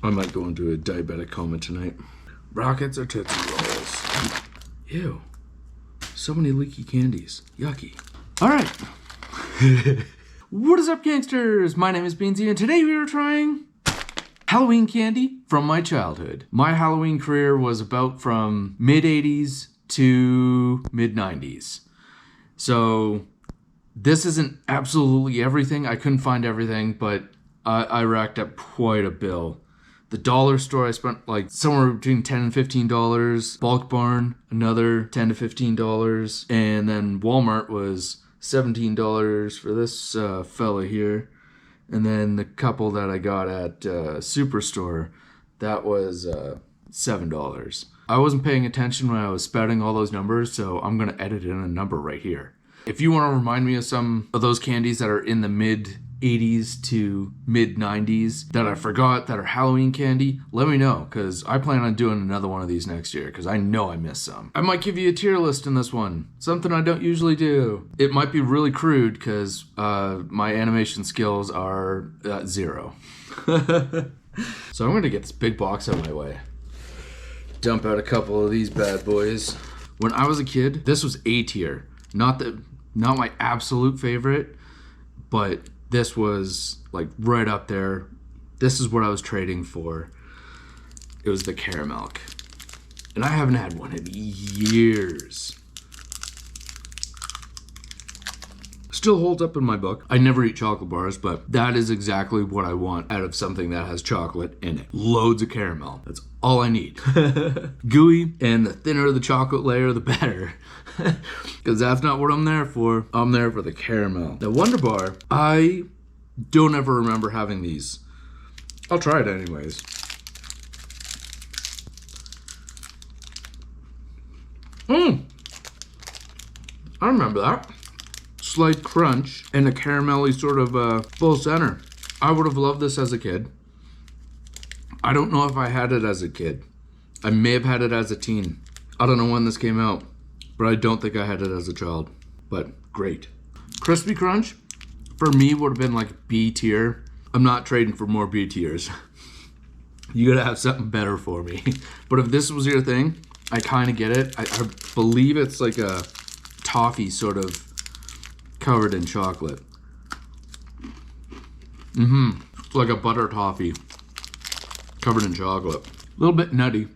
I might go into a diabetic coma tonight. Rockets or Tootsie Rolls? Ew. So many leaky candies. Yucky. All right. What is up, gangsters? My name is Beansy, and today we are trying Halloween candy from my childhood. My Halloween career was about from mid-80s to mid-90s. So this isn't absolutely everything. I couldn't find everything, but I racked up quite a bill. The dollar store, I spent like somewhere between $10 and $15. Bulk Barn, another $10 to $15. And then Walmart was $17 for this fella here. And then the couple that I got at Superstore, that was $7. I wasn't paying attention when I was spouting all those numbers, so I'm going to edit in a number right here. If you want to remind me of some of those candies that are in the mid-80s to mid-90s that I forgot that are Halloween candy, let me know, because I plan on doing another one of these next year, because I know I missed some. I might give you a tier list in this one, something I don't usually do. It might be really crude, because my animation skills are 0. So I'm going to get this big box out of my way. Dump out a couple of these bad boys. When I was a kid, this was A tier. Not my absolute favorite, but this was like right up there. This is what I was trading for. It was the caramel. And I haven't had one in years. Still holds up in my book. I never eat chocolate bars, but that is exactly what I want out of something that has chocolate in it. Loads of caramel. That's all I need. Gooey, and the thinner the chocolate layer, the better. Because that's not what I'm there for. I'm there for the caramel. The Wonder Bar, I don't ever remember having these. I'll try it anyways. I remember that. Slight crunch and a caramelly sort of full center. I would have loved this as a kid. I don't know if I had it as a kid. I may have had it as a teen. I don't know when this came out, but I don't think I had it as a child. But great. Crispy Crunch, for me, would have been like B tier. I'm not trading for more B tiers. You gotta have something better for me. But if this was your thing, I kind of get it. I believe it's like a toffee sort of covered in chocolate. It's like a butter toffee covered in chocolate. A little bit nutty.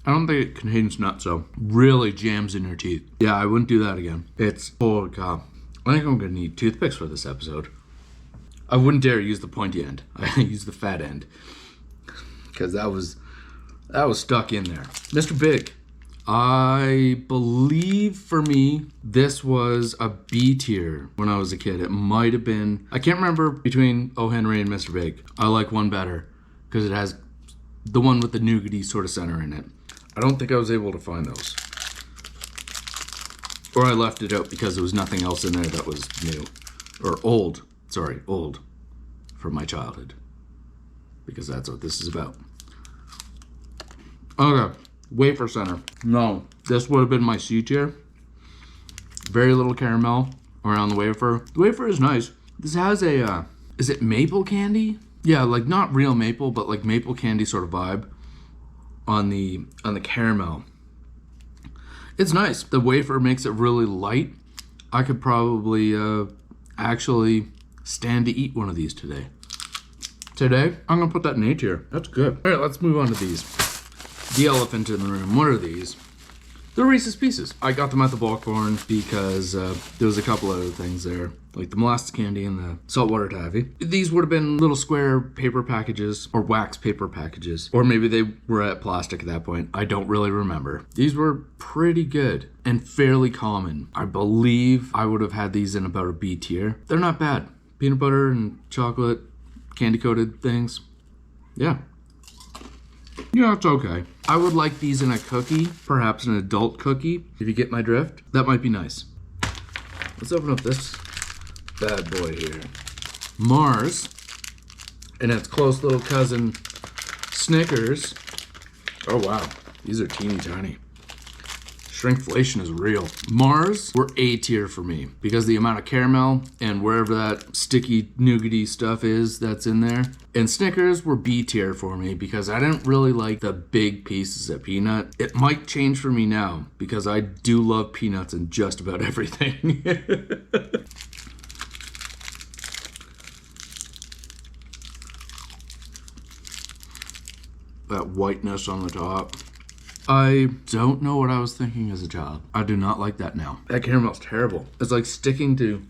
I don't think it contains nuts, so really jams in your teeth. Yeah, I wouldn't do that again. It's, oh God. I think I'm gonna need toothpicks for this episode. I wouldn't dare use the pointy end. I use the fat end. Because that was stuck in there. Mr. Big. I believe for me, this was a B tier when I was a kid. It might have been, I can't remember between O. Henry and Mr. Big. I like one better because it has the one with the nougaty sort of center in it. I don't think I was able to find those. Or I left it out because there was nothing else in there that was new. Or old. Sorry, old. From my childhood. Because that's what this is about. Okay. Wafer center. No, this would have been my C tier. Very little caramel around the wafer. The wafer is nice. This has a, is it maple candy? Yeah, like not real maple, but like maple candy sort of vibe on the caramel. It's nice. The wafer makes it really light. I could probably actually stand to eat one of these today. Today, I'm gonna put that in A tier. That's good. All right, let's move on to these. The elephant in the room. What are these? They're Reese's Pieces. I got them at the Bulk Barn because there was a couple other things there, like the molasses candy and the saltwater taffy. These would have been little square paper packages or wax paper packages, or maybe they were at plastic at that point. I don't really remember. These were pretty good and fairly common. I believe I would have had these in about a B tier. They're not bad. Peanut butter and chocolate, candy coated things. Yeah. Yeah, it's okay. I would like these in a cookie, perhaps an adult cookie, if you get my drift. That might be nice. Let's open up this bad boy here. Mars, and its close little cousin, Snickers. Oh wow, these are teeny tiny. Shrinkflation is real. Mars were A tier for me because the amount of caramel and wherever that sticky nougaty stuff is that's in there. And Snickers were B tier for me because I didn't really like the big pieces of peanut. It might change for me now because I do love peanuts in just about everything. That whiteness on the top. I don't know what I was thinking as a child. I do not like that now. That caramel's terrible. It's like sticking to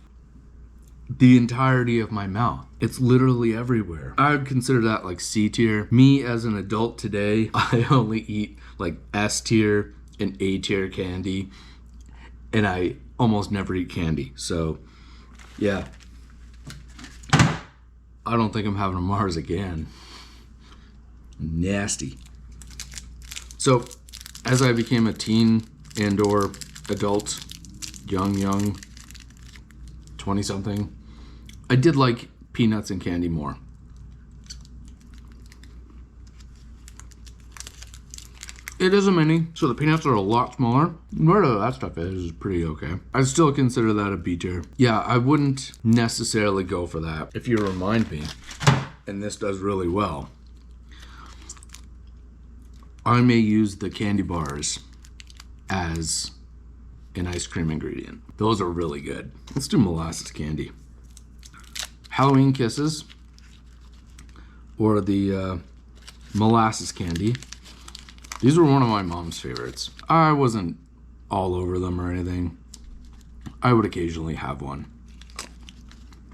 the entirety of my mouth. It's literally everywhere. I would consider that like C tier. Me as an adult today, I only eat like S tier and A tier candy, and I almost never eat candy. So yeah, I don't think I'm having a Mars again. Nasty. So as I became a teen and or adult, young 20 something, I did like peanuts and candy more. It is a mini, so the peanuts are a lot smaller. Whatever that stuff is pretty okay. I still consider that a B tier. Yeah, I wouldn't necessarily go for that. If you remind me, and this does really well, I may use the candy bars as an ice cream ingredient. Those are really good. Let's do molasses candy. Halloween Kisses, or the molasses candy. These were one of my mom's favorites. I wasn't all over them or anything. I would occasionally have one.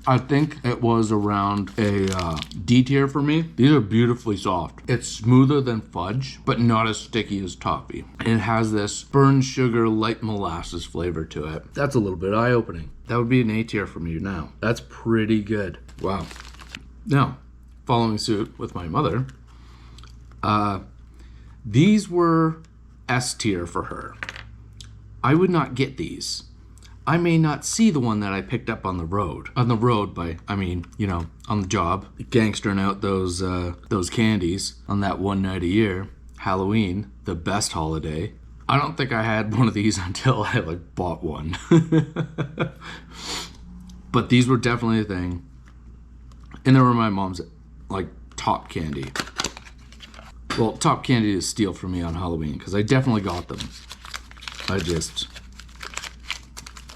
I think it was around a D tier for me. These are beautifully soft. It's smoother than fudge, but not as sticky as toffee. And it has this burnt sugar, light molasses flavor to it. That's a little bit eye-opening. That would be an A tier for me now. That's pretty good. Wow. Now, following suit with my mother, these were S tier for her. I would not get these. I may not see the one that I picked up on the road. On the road by, I mean, you know, on the job. Gangstering out those candies on that one night a year. Halloween, the best holiday. I don't think I had one of these until I like bought one. But these were definitely a thing. And they were my mom's like top candy. Well, top candy is steal for me on Halloween because I definitely got them. I just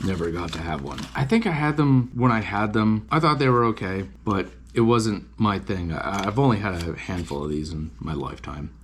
never got to have one. I think I had them when I had them. I thought they were okay, but it wasn't my thing. I've only had a handful of these in my lifetime.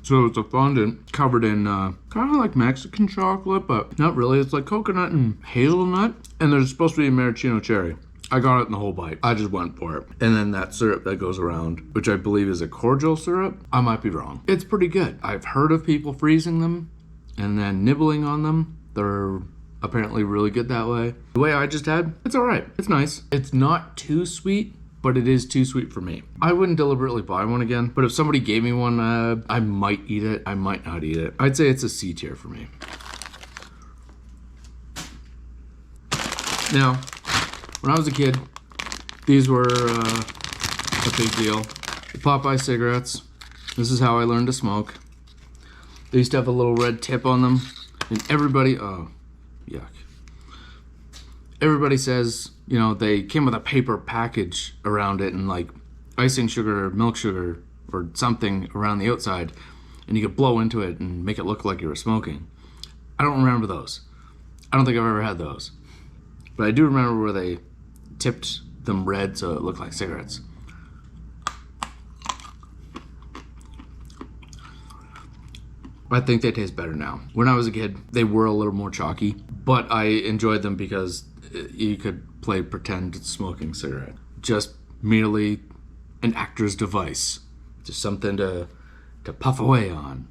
So it's a fondant covered in kind of like Mexican chocolate, but not really. It's like coconut and hazelnut, and there's supposed to be a maraschino cherry. I got it in the whole bite. I just went for it. And then that syrup that goes around, which I believe is a cordial syrup. I might be wrong. It's pretty good. I've heard of people freezing them and then nibbling on them. They're apparently really good that way. The way I just had, it's all right. It's nice. It's not too sweet, but it is too sweet for me. I wouldn't deliberately buy one again, but if somebody gave me one, I might eat it. I might not eat it. I'd say it's a C tier for me. Now, when I was a kid, these were a big deal. The Popeye cigarettes. This is how I learned to smoke. They used to have a little red tip on them, and everybody, oh, yuck. Everybody says, you know, they came with a paper package around it and like icing sugar or milk sugar or something around the outside, and you could blow into it and make it look like you were smoking. I don't remember those. I don't think I've ever had those. But I do remember where they tipped them red so it looked like cigarettes. I think they taste better now. When I was a kid, they were a little more chalky, but I enjoyed them because you could play pretend smoking cigarette. Just merely an actor's device. Just something to puff away on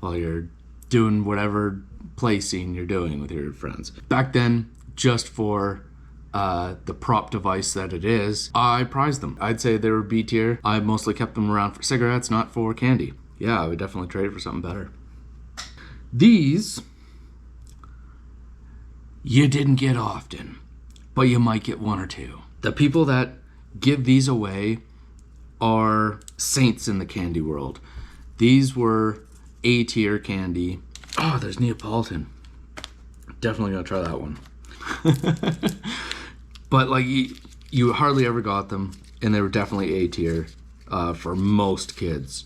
while you're doing whatever play scene you're doing with your friends. Back then, just for the prop device that it is, I prized them. I'd say they were B tier. I mostly kept them around for cigarettes, not for candy. Yeah, I would definitely trade it for something better. These, you didn't get often, but you might get one or two. The people that give these away are saints in the candy world. These were A-tier candy. Oh, there's Neapolitan. Definitely gonna try that one. But like you hardly ever got them, and they were definitely A-tier for most kids,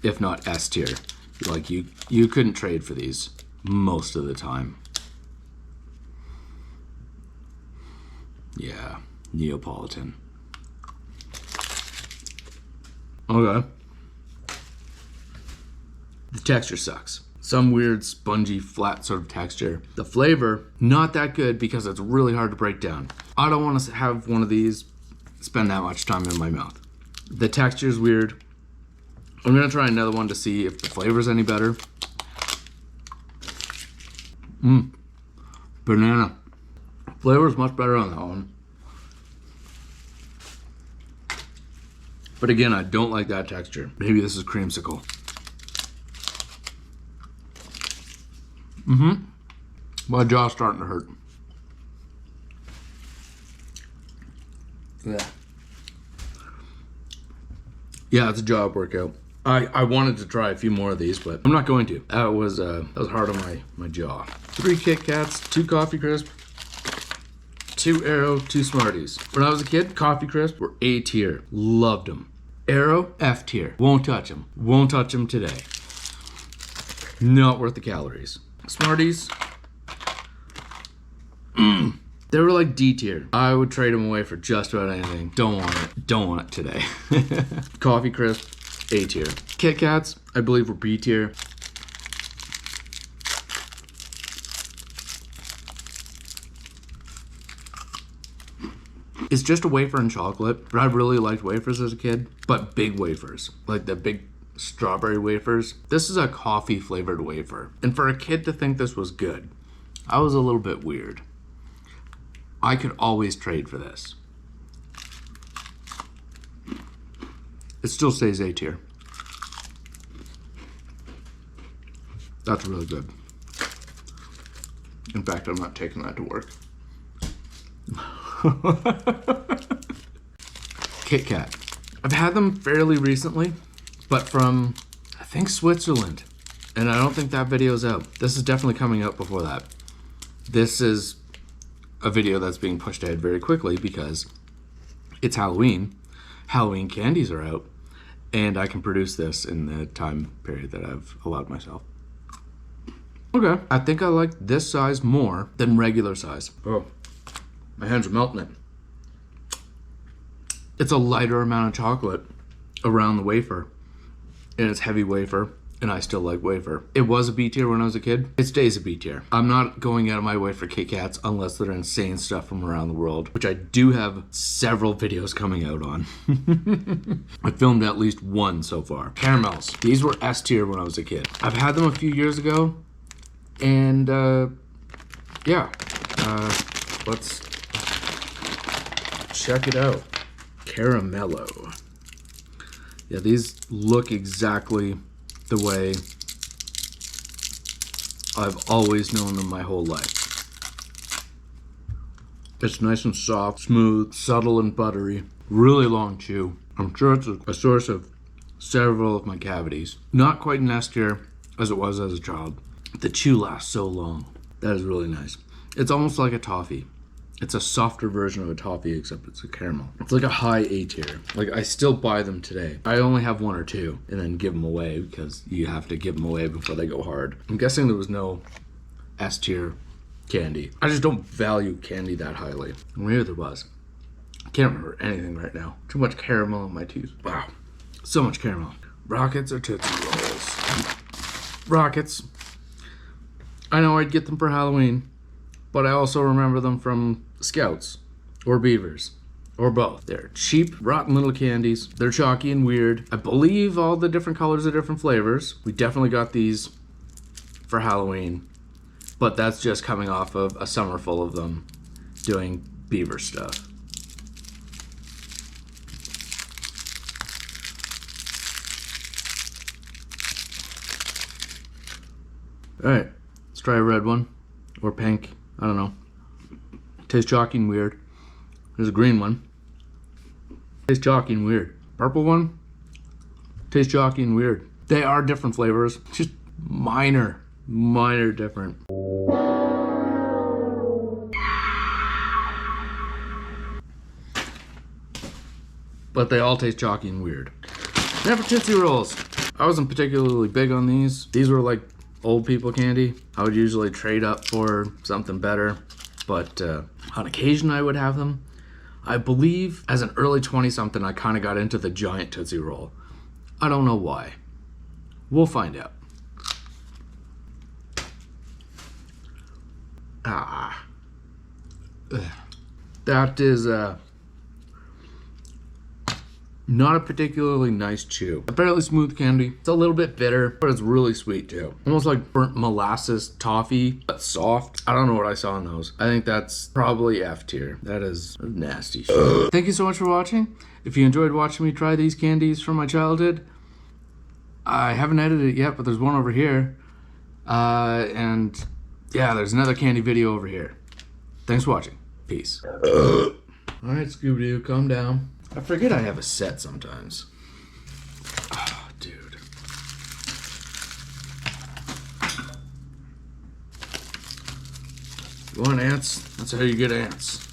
if not S-tier. Like you couldn't trade for these most of the time. Yeah, Neapolitan. Okay. The texture sucks. Some weird spongy flat sort of texture. The flavor, not that good because it's really hard to break down. I don't want to have one of these spend that much time in my mouth. The texture is weird. I'm gonna try another one to see if the flavor's any better. Banana. Flavor's much better on that one. But again, I don't like that texture. Maybe this is creamsicle. My jaw's starting to hurt. Yeah, it's a jaw workout. I wanted to try a few more of these, but I'm not going to. That was hard on my jaw. 3 Kit Kats, 2 Coffee Crisp, 2 Aero, 2 Smarties. When I was a kid, Coffee Crisp were A tier. Loved them. Aero, F tier. Won't touch them. Won't touch them today. Not worth the calories. Smarties. They were like D tier. I would trade them away for just about anything. Don't want it. Don't want it today. Coffee Crisp, A tier. Kit Kats, I believe, were B tier. It's just a wafer and chocolate, but I really liked wafers as a kid, but big wafers, like the big strawberry wafers. This is a coffee flavored wafer, and for a kid to think this was good, I was a little bit weird. I could always trade for this. It still stays A tier. That's really good. In fact, I'm not taking that to work. Kit Kat. I've had them fairly recently, but from, I think, Switzerland. And I don't think that video's out. This is definitely coming out before that. This is a video that's being pushed ahead very quickly because it's Halloween. Halloween candies are out, and I can produce this in the time period that I've allowed myself. Okay. I think I like this size more than regular size. Oh, my hands are melting it. It's a lighter amount of chocolate around the wafer, and it's heavy wafer, and I still like wafer. It was a B tier when I was a kid. It stays a B tier. I'm not going out of my way for Kit Kats unless they're insane stuff from around the world, which I do have several videos coming out on. I filmed at least one so far. Caramels. These were S tier when I was a kid. I've had them a few years ago, and yeah. Let's check it out. Caramello. Yeah, these look exactly the way I've always known them my whole life. It's nice and soft, smooth, subtle and buttery. Really long chew. I'm sure it's a source of several of my cavities. Not quite an S tier as it was as a child. The chew lasts so long. That is really nice. It's almost like a toffee. It's a softer version of a toffee, except it's a caramel. It's like a high A tier. Like, I still buy them today. I only have 1 or 2 and then give them away because you have to give them away before they go hard. I'm guessing there was no S tier candy. I just don't value candy that highly. Maybe there was. I can't remember anything right now. Too much caramel in my teeth. Wow. So much caramel. Rockets or Tootsie Rolls? Rockets. I know I'd get them for Halloween, but I also remember them from Scouts or Beavers or both. They're cheap, rotten little candies. They're chalky and weird. I believe all the different colors are different flavors. We definitely got these for Halloween, but that's just coming off of a summer full of them doing Beaver stuff. All right, let's try a red one or pink. I don't know. Tastes chalky and weird. There's a green one. Tastes chalky and weird. Purple one tastes chalky and weird. They are different flavors, just minor different. But they all taste chalky and weird. Now for Tootsie Rolls. I wasn't particularly big on these. These were like old people candy. I would usually trade up for something better, but on occasion I would have them. I believe as an early 20-something, I kind of got into the giant Tootsie Roll. I don't know why. We'll find out. That is not a particularly nice chew. A fairly smooth candy. It's a little bit bitter, but it's really sweet too. Almost like burnt molasses toffee, but soft. I don't know what I saw in those. I think that's probably F tier. That is nasty shit. Thank you so much for watching. If you enjoyed watching me try these candies from my childhood, I haven't edited it yet, but there's one over here. And yeah, there's another candy video over here. Thanks for watching. Peace. Alright, Scooby-Doo, calm down. I forget I have a set sometimes. Oh, dude. You want ants? That's how you get ants.